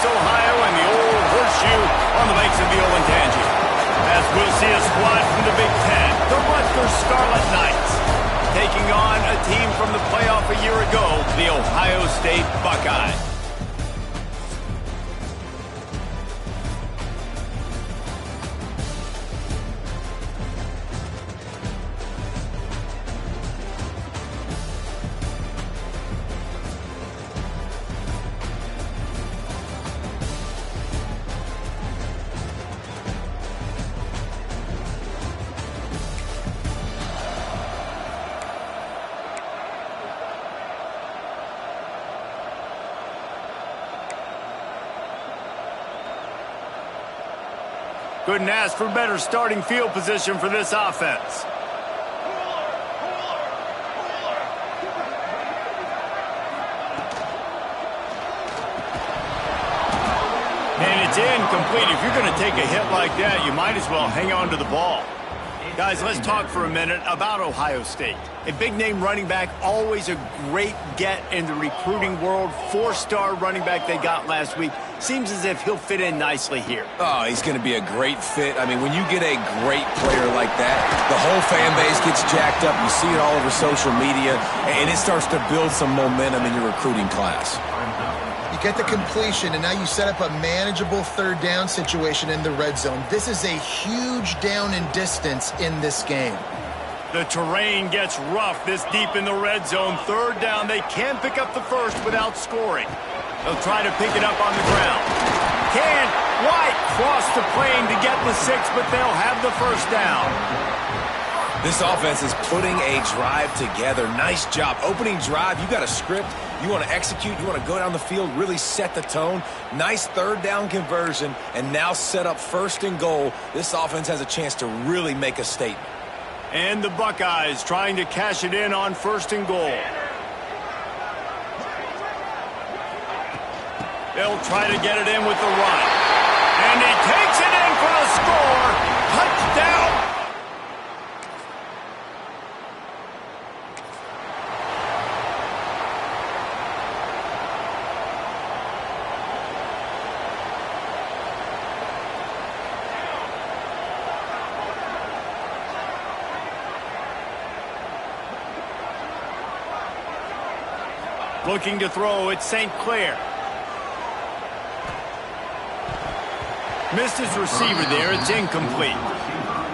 Columbus, Ohio, and the old horseshoe on the banks of the Olentangy. As we'll see a squad from the Big Ten, the Rutgers Scarlet Knights, taking on a team from the playoff a year ago, the Ohio State Buckeyes. Couldn't ask for better starting field position for this offense. And it's incomplete. If you're going to take a hit like that, you might as well hang on to the ball. Guys, let's talk for a minute about Ohio State. A big-name running back, always a great get in the recruiting world. Four-star running back they got last week. Seems as if he'll fit in nicely here. Oh, he's going to be a great fit. I mean, when you get a great player like that, the whole fan base gets jacked up. You see it all over social media, and it starts to build some momentum in your recruiting class. You get the completion, and now you set up a manageable third down situation in the red zone. This is a huge down in distance in this game. The terrain gets rough this deep in the red zone. Third down, they can't pick up the first without scoring. They'll try to pick it up on the ground. Can White cross the plane to get the 6, but they'll have the first down. This offense is putting a drive together. Nice job. Opening drive, you got a script. You want to execute. You want to go down the field, really set the tone. Nice third down conversion, and now set up first and goal. This offense has a chance to really make a statement. And the Buckeyes trying to cash it in on first and goal. They'll try to get it in with the run. And he takes it in for a score. Touchdown. Looking to throw, it's St. Clair. Missed his receiver there. It's incomplete.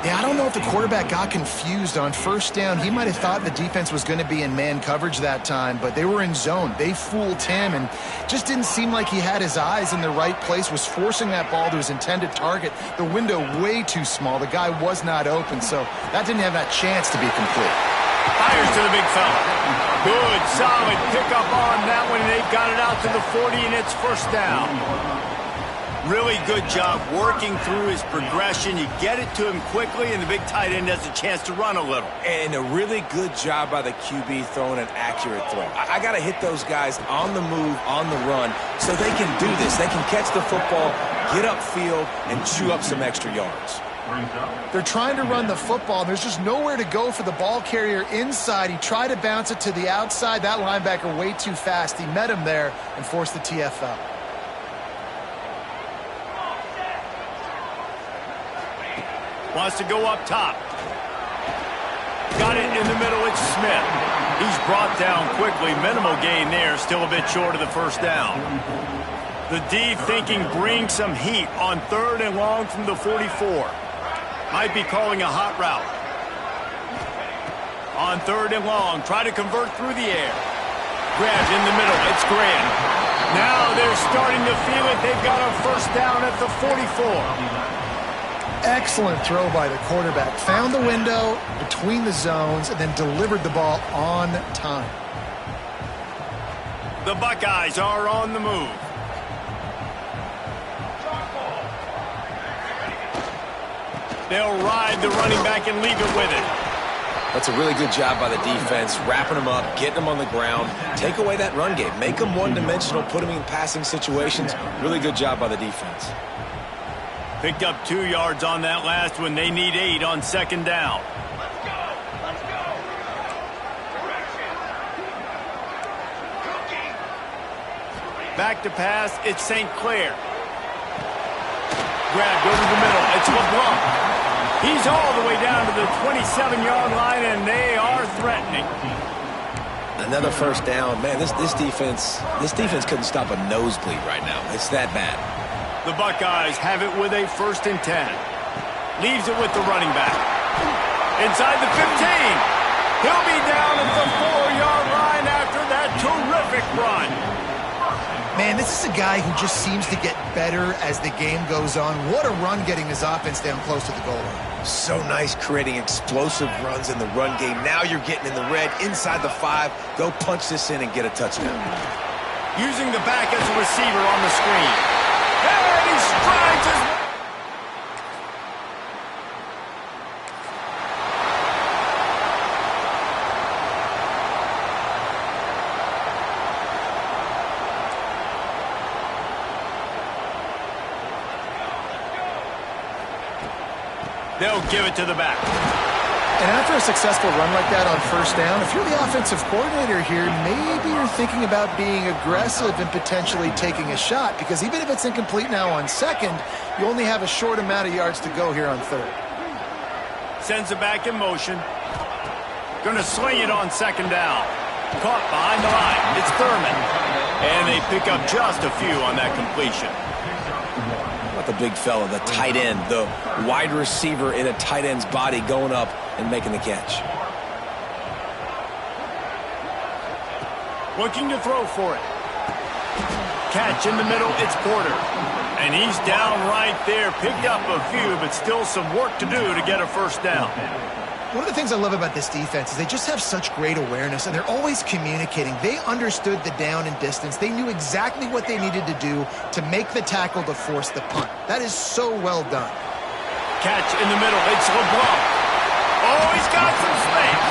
Yeah, I don't know if the quarterback got confused on first down. He might have thought the defense was going to be in man coverage that time, but they were in zone. They fooled him and just didn't seem like he had his eyes in the right place, was forcing that ball to his intended target. The window way too small. The guy was not open, so that didn't have that chance to be complete. Fires to the big fella. Good, solid pickup on that one, and they've got it out to the 40, and it's first down. Really good job working through his progression. You get it to him quickly, and the big tight end has a chance to run a little. And a really good job by the QB throwing an accurate throw. I got to hit those guys on the move, on the run, so they can do this. They can catch the football, get upfield, and chew up some extra yards. They're trying to run the football, and there's just nowhere to go for the ball carrier inside. He tried to bounce it to the outside. That linebacker way too fast. He met him there and forced the TFL. Wants to go up top. Got it in the middle. It's Smith. He's brought down quickly. Minimal gain there. Still a bit short of the first down. The D thinking bring some heat on third and long from the 44. Might be calling a hot route. On third and long. Try to convert through the air. Grabbed in the middle. It's Graham. Now they're starting to feel it. They've got a first down at the 44. Excellent throw by the quarterback. Found the window between the zones and then delivered the ball on time. The Buckeyes are on the move. They'll ride the running back and leave it with it. That's a really good job by the defense, wrapping them up, getting them on the ground. Take away that run game. Make them one-dimensional, put them in passing situations. Really good job by the defense. Picked up 2 yards on that last one. They need 8 on second down. Let's go. Let's go. Direction. Back to pass, it's St. Clair. Grab, go to the middle, it's LeBlanc. He's all the way down to the 27-yard line, and they are threatening. Another first down. Man, this defense couldn't stop a nosebleed right now. It's that bad. The Buckeyes have it with a 1st and 10. Leaves it with the running back. Inside the 15. He'll be down at the 4-yard line after that terrific run. Man, this is a guy who just seems to get better as the game goes on. What a run getting his offense down close to the goal line. So nice creating explosive runs in the run game. Now you're getting in the red inside the 5. Go punch this in and get a touchdown. Using the back as a receiver on the screen. And he strides his way. They'll give it to the back. And after a successful run like that on 1st down, if you're the offensive coordinator here, maybe you're thinking about being aggressive and potentially taking a shot, because even if it's incomplete now on 2nd, you only have a short amount of yards to go here on 3rd. Sends it back in motion. Gonna sling it on 2nd down. Caught behind the line. It's Thurman. And they pick up just a few on that completion. The big fella, the tight end, the wide receiver in a tight end's body going up and making the catch. Looking to throw for it. Catch in the middle, it's Porter. And he's down right there. Picked up a few, but still some work to do to get a 1st down. One of the things I love about this defense is they just have such great awareness, and they're always communicating. They understood the down and distance. They knew exactly what they needed to do to make the tackle to force the punt. That is so well done. Catch in the middle. It's LeBlanc. Oh, he's got some space.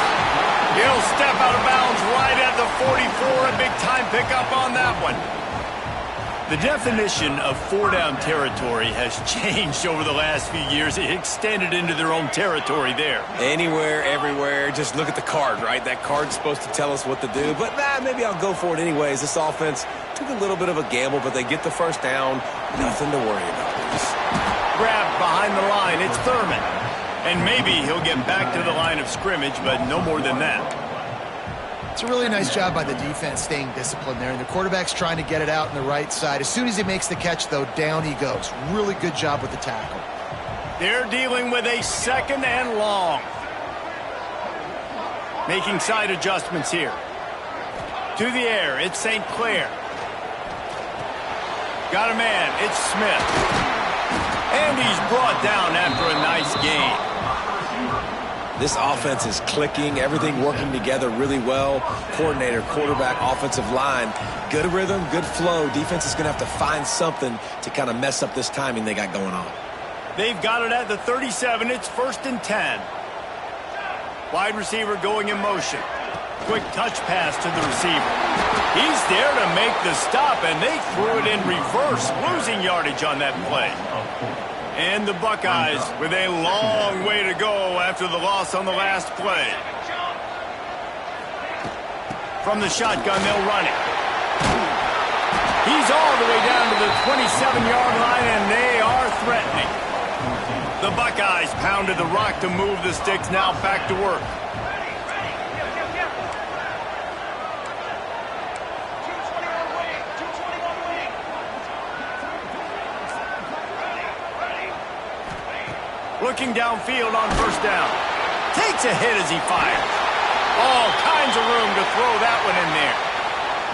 He'll step out of bounds right at the 44. A big-time pickup on that one. The definition of 4-down territory has changed over the last few years. It extended into their own territory there. Anywhere, everywhere. Just look at the card, right? That card's supposed to tell us what to do. But maybe I'll go for it anyways. This offense took a little bit of a gamble, but they get the 1st down. Nothing to worry about. Grabbed behind the line. It's Thurman. And maybe he'll get back to the line of scrimmage, but no more than that. It's a really nice job by the defense staying disciplined there, and the quarterback's trying to get it out on the right side. As soon as he makes the catch, though, down he goes. Really good job with the tackle. They're dealing with a 2nd and long. Making side adjustments here. To the air, it's St. Clair. Got a man, it's Smith. And he's brought down after a nice gain. This offense is clicking, everything working together really well. Coordinator, quarterback, offensive line. Good rhythm, good flow. Defense is going to have to find something to kind of mess up this timing they got going on. They've got it at the 37. It's 1st and 10. Wide receiver going in motion. Quick touch pass to the receiver. He's there to make the stop, and they threw it in reverse, losing yardage on that play. And the Buckeyes with a long way to go after the loss on the last play. From the shotgun, they'll run it. He's all the way down to the 27-yard line, and they are threatening. The Buckeyes pounded the rock to move the sticks, now back to work. Looking downfield on 1st down. Takes a hit as he fires. All kinds of room to throw that one in there.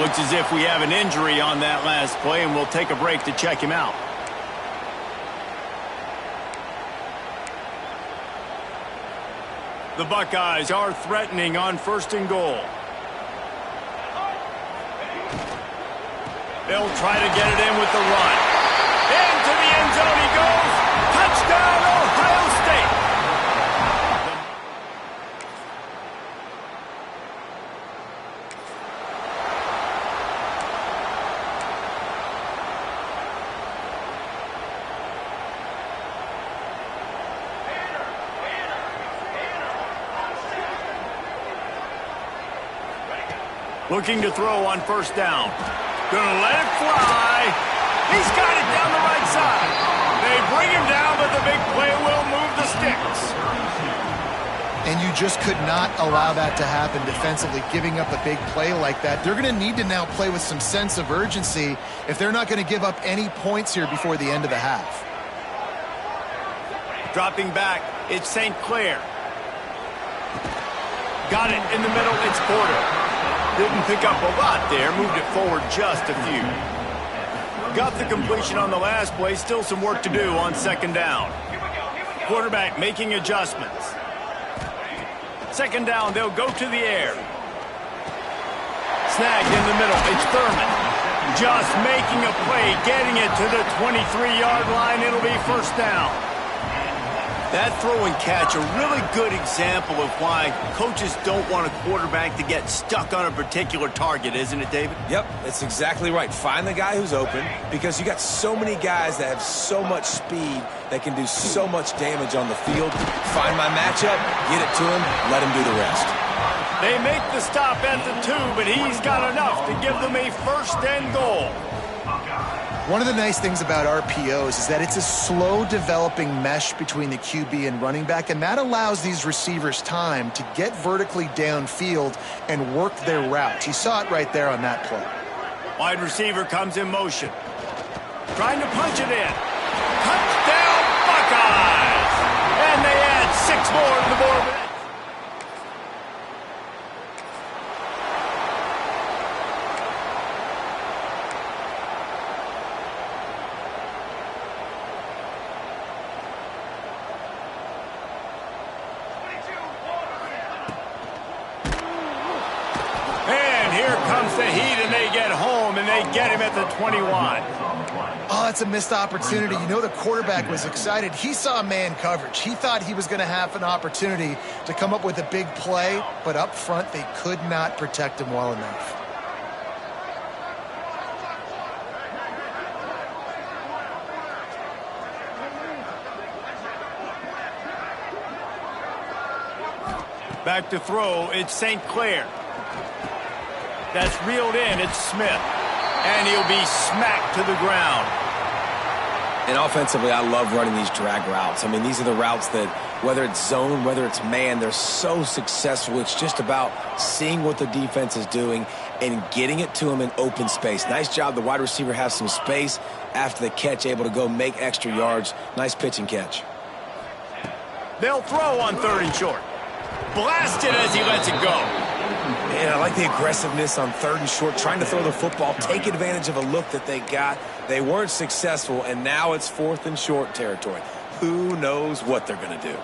Looks as if we have an injury on that last play, and we'll take a break to check him out. The Buckeyes are threatening on 1st and goal. They'll try to get it in with the run. Into the end zone he goes. Touchdown, Ohio State. Looking to throw on 1st down. Gonna let it fly. He's got it down the right side. They bring him down, but the big play will move the sticks. And you just could not allow that to happen defensively, giving up a big play like that. They're going to need to now play with some sense of urgency if they're not going to give up any points here before the end of the half. Dropping back, it's St. Clair. Got it in the middle, it's Porter. Didn't pick up a lot there, moved it forward just a few. Got the completion on the last play, still some work to do on second down. Quarterback making adjustments. Second down, they'll go to the air. Snagged in the middle, it's Thurman. Just making a play, getting it to the 23-yard line. It'll be first down. That throw and catch, a really good example of why coaches don't want a quarterback to get stuck on a particular target, isn't it, David? Yep, it's exactly right. Find the guy who's open, because you got so many guys that have so much speed that can do so much damage on the field. Find my matchup, get it to him, let him do the rest. They make the stop at the 2, but he's got enough to give them a first and goal. One of the nice things about RPOs is that it's a slow developing mesh between the QB and running back, and that allows these receivers time to get vertically downfield and work their routes. You saw it right there on that play. Wide receiver comes in motion. Trying to punch it in. Touchdown Buckeyes! And they add 6 more to the board. The heat, and they get home, and they get him at the 21. Oh, that's a missed opportunity. You know the quarterback was excited. He saw man coverage. He thought he was going to have an opportunity to come up with a big play, but up front they could not protect him well enough. Back to throw, it's St. Clair. That's reeled in, it's Smith. And he'll be smacked to the ground. And offensively, I love running these drag routes. I mean, these are the routes that, whether it's zone, whether it's man, they're so successful. It's just about seeing what the defense is doing and getting it to them in open space. Nice job. The wide receiver has some space after the catch, able to go make extra yards. Nice pitch and catch. They'll throw on 3rd and short. Blasted as he lets it go. Man, I like the aggressiveness on 3rd and short, trying to throw the football, take advantage of a look that they got. They weren't successful, and now it's 4th and short territory. Who knows what they're going to do?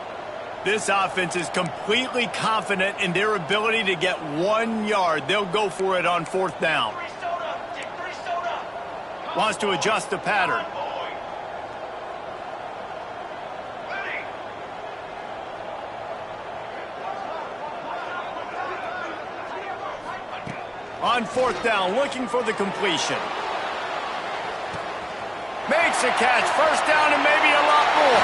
This offense is completely confident in their ability to get 1 yard. They'll go for it on 4th down. Wants to adjust the pattern. On 4th down, looking for the completion. Makes a catch, first down and maybe a lot more.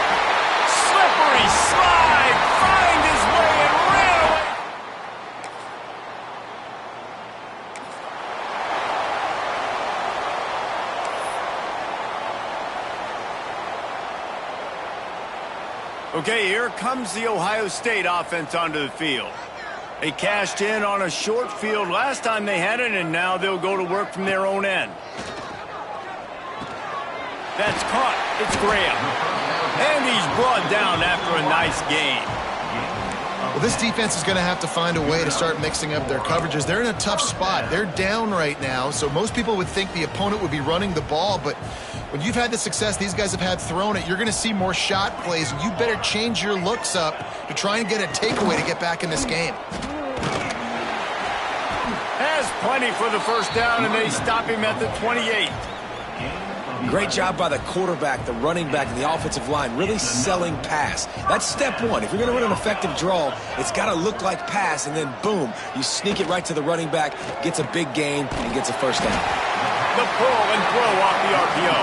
Slippery slide, find his way and ran away. Okay, here comes the Ohio State offense onto the field. They cashed in on a short field last time they had it, and now they'll go to work from their own end. That's caught. It's Graham. And he's brought down after a nice gain. Well, this defense is going to have to find a way to start mixing up their coverages. They're in a tough spot. They're down right now, so most people would think the opponent would be running the ball, but when you've had the success these guys have had throwing it, you're going to see more shot plays, and you better change your looks up to try and get a takeaway to get back in this game. Has plenty for the first down, and they stop him at the 28. Great job by the quarterback, the running back, and the offensive line, really selling pass. That's step one. If you're going to run an effective draw, it's got to look like pass, and then boom, you sneak it right to the running back, gets a big gain, and gets a first down. The pull and throw off the RPO.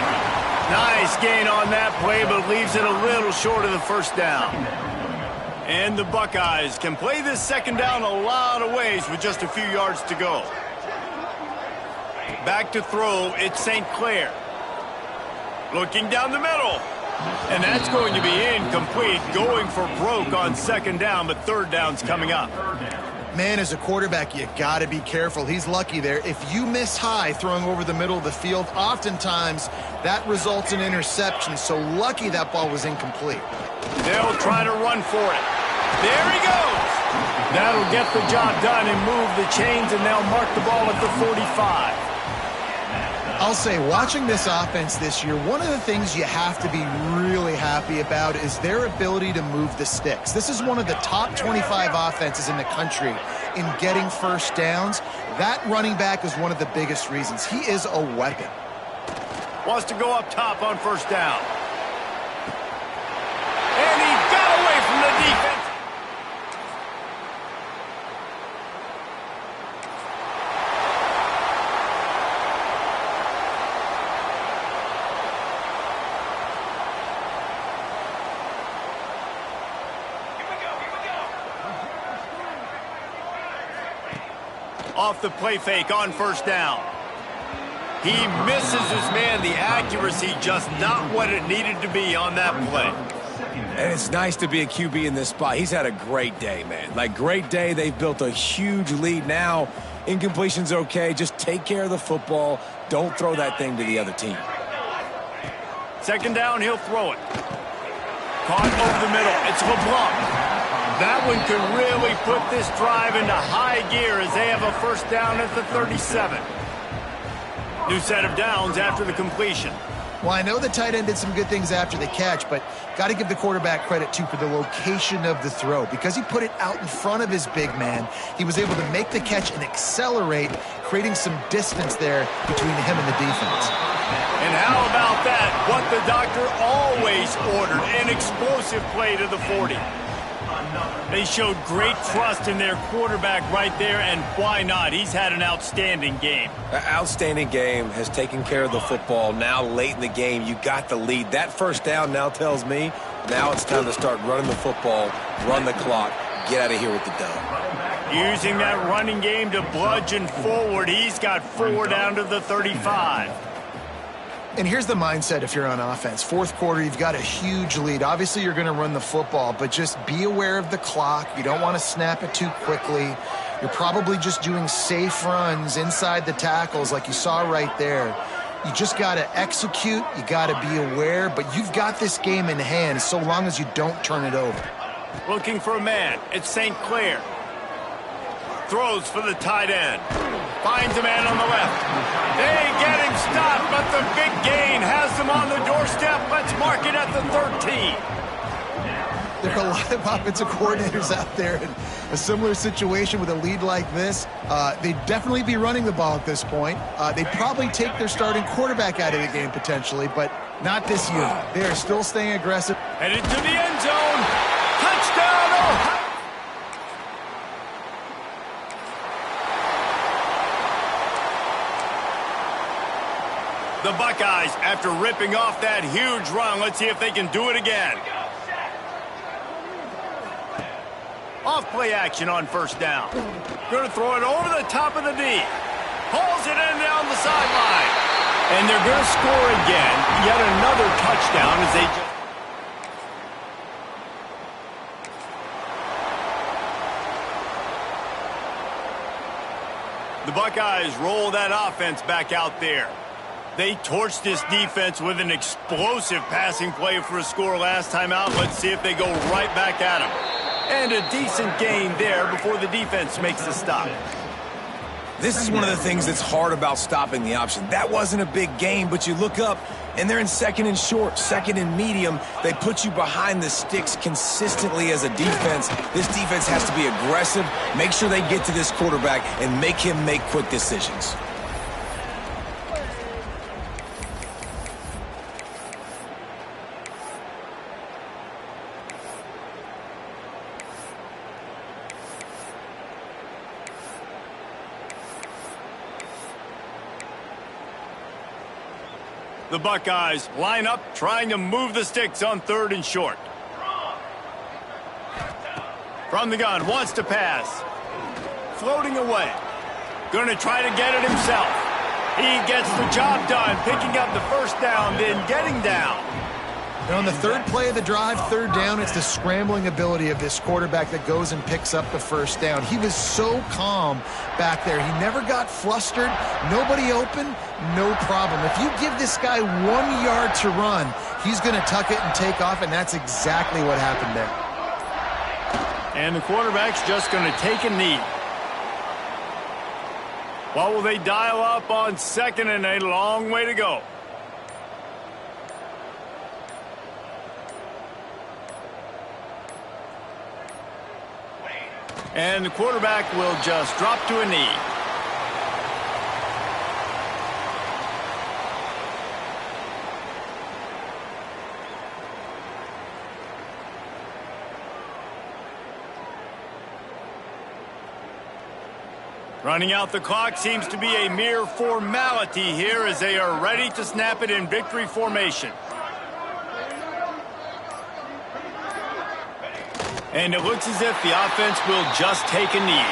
Nice gain on that play, but leaves it a little short of the first down. And the Buckeyes can play this second down a lot of ways with just a few yards to go. Back to throw, it's St. Clair. Looking down the middle. And that's going to be incomplete, going for broke on second down, but third down's coming up. Man, as a quarterback, you got to be careful. He's lucky there. If you miss high throwing over the middle of the field, oftentimes that results in interception. So lucky that ball was incomplete. They'll try to run for it. There he goes. That'll get the job done and move the chains, and they'll mark the ball at the 45. I'll say, watching this offense this year, one of the things you have to be really happy about is their ability to move the sticks. This is one of the top 25 offenses in the country in getting first downs. That running back is one of the biggest reasons. He is a weapon. Wants to go up top on first down. And he got away from the defense. Off the play fake on first down. He misses his man. The accuracy just not what it needed to be on that play. And it's nice to be a QB in this spot. He's had a great day, man. Like, great day. They've built a huge lead now. Incompletion's okay. Just take care of the football. Don't throw that thing to the other team. Second down, he'll throw it. Caught over the middle. It's LeBlanc. That one could really put this drive into high gear as they have a first down at the 37. New set of downs after the completion. Well, I know the tight end did some good things after the catch, but got to give the quarterback credit, too, for the location of the throw. Because he put it out in front of his big man, he was able to make the catch and accelerate, creating some distance there between him and the defense. And how about that? What the doctor always ordered, an explosive play to the 40. They showed great trust in their quarterback right there, and why not? He's had an outstanding game. An outstanding game, has taken care of the football. Now late in the game, you got the lead. That first down now tells me now it's time to start running the football, run the clock, get out of here with the dub. Using that running game to bludgeon forward, he's got 4 down to the 35. And here's the mindset if you're on offense. Fourth quarter, you've got a huge lead. Obviously, you're going to run the football, but just be aware of the clock. You don't want to snap it too quickly. You're probably just doing safe runs inside the tackles like you saw right there. You just got to execute. You got to be aware, but you've got this game in hand so long as you don't turn it over. Looking for a man. It's St. Clair. Throws for the tight end. Finds a man on the left. They get him stopped, but the big gain has them on the doorstep. Let's mark it at the 13. There are a lot of offensive coordinators out there in a similar situation with a lead like this. They'd definitely be running the ball at this point. They'd probably take their starting quarterback out of the game potentially, but not this unit. They are still staying aggressive. Headed to the end zone. Touchdown, Ohio. The Buckeyes, after ripping off that huge run, let's see if they can do it again. Off play action on first down. Going to throw it over the top of the D. Hauls it in down the sideline. And they're going to score again. Yet another touchdown as they just... The Buckeyes roll that offense back out there. They torched this defense with an explosive passing play for a score last time out. Let's see if they go right back at them. And a decent gain there before the defense makes the stop. This is one of the things that's hard about stopping the option. That wasn't a big gain, but you look up, and they're in second and short, second and medium. They put you behind the sticks consistently as a defense. This defense has to be aggressive, make sure they get to this quarterback, and make him make quick decisions. The Buckeyes line up, trying to move the sticks on third and short. From the gun, wants to pass. Floating away. Going to try to get it himself. He gets the job done, picking up the first down, then getting down. And on the third play of the drive, third down, it's the scrambling ability of this quarterback that goes and picks up the first down. He was so calm back there. He never got flustered. Nobody open, no problem. If you give this guy 1 yard to run, he's going to tuck it and take off, and that's exactly what happened there. And the quarterback's just going to take a knee. What will they dial up on second and a long way to go? And the quarterback will just drop to a knee. Running out the clock seems to be a mere formality here as they are ready to snap it in victory formation. And it looks as if the offense will just take a knee.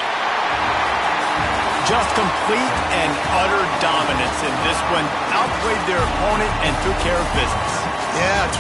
Just complete and utter dominance in this one. Outplayed their opponent and took care of business. Yeah.